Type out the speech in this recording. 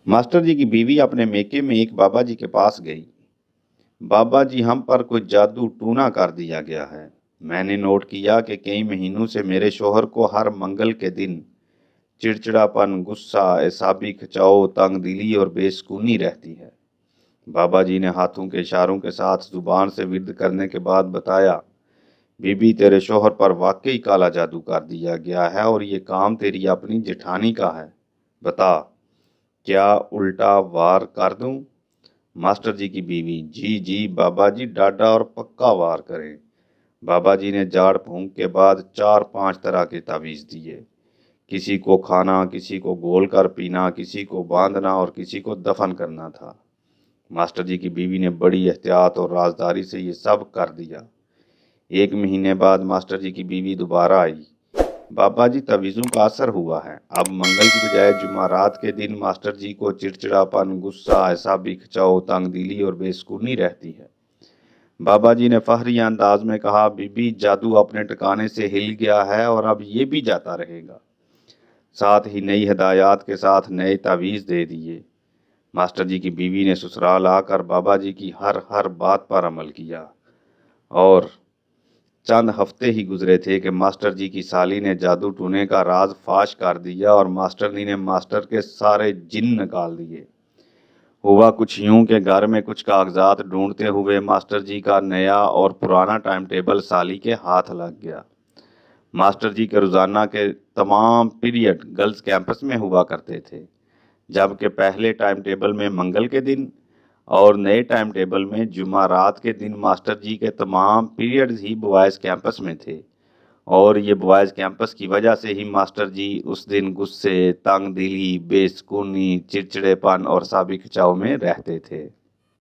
Master जी की बीवी अपने मेके में एक बाबा जी के पास गई। बाबा जी, हम पर कोई जादू टूना कर दिया गया है। मैंने नोट किया कि कई महीनों से मेरे शोहर को हर मंगल के दिन चिड़चिड़ापन, गुस्सा, एसाबी खिंचाव, तंगदिली और बेसुकूनी रहती है। बाबा जी ने हाथों के इशारों के साथ जुबान से विर्द करने के बाद बताया, बीबी, तेरे शोहर पर वाकई काला जादू कर दिया गया है और ये काम तेरी अपनी जेठानी का है। बता, क्या उल्टा वार कर दूं? मास्टर जी की बीवी, जी जी बाबा जी, डाढ़ा और पक्का वार करें। बाबा जी ने झाड़ फूंक के बाद 4-5 तरह के तावीज़ दिए। किसी को खाना, किसी को गोल कर पीना, किसी को बांधना और किसी को दफन करना था। मास्टर जी की बीवी ने बड़ी एहतियात और राजदारी से ये सब कर दिया। 1 महीने बाद मास्टर जी की बीवी दोबारा आई। बाबा जी, तवीज़ों का असर हुआ है। अब मंगल की बजाय जुमारात के दिन मास्टर जी को चिड़चिड़ापन, गुस्सा, एसाबी खिंचाव, तंगदिली और बेसुकूनी रहती है। बाबा जी ने फखरी अंदाज में कहा, बीबी, जादू अपने ठिकाने से हिल गया है और अब ये भी जाता रहेगा। साथ ही नई हिदायत के साथ नए तावीज़ दे दिए। मास्टर जी की बीवी ने ससुराल आकर बाबा जी की हर हर बात पर अमल किया और चंद हफ्ते ही गुजरे थे कि मास्टर जी की साली ने जादू टूने का राज फाश कर दिया और मास्टरनी ने मास्टर के सारे जिन निकाल दिए। हुआ कुछ यूं कि घर में कुछ कागजात ढूंढते हुए मास्टर जी का नया और पुराना टाइम टेबल साली के हाथ लग गया। मास्टर जी के रोजाना के तमाम पीरियड गर्ल्स कैंपस में हुआ करते थे, जबकि पहले टाइम टेबल में मंगल के दिन और नए टाइम टेबल में जुमारात के दिन मास्टर जी के तमाम पीरियड्स ही बॉयज़ कैंपस में थे। और ये बॉयज़ कैंपस की वजह से ही मास्टर जी उस दिन गुस्से, तंग दिली, बेसुकूनी, चिड़चिड़ेपन और साबी खिंचाव में रहते थे।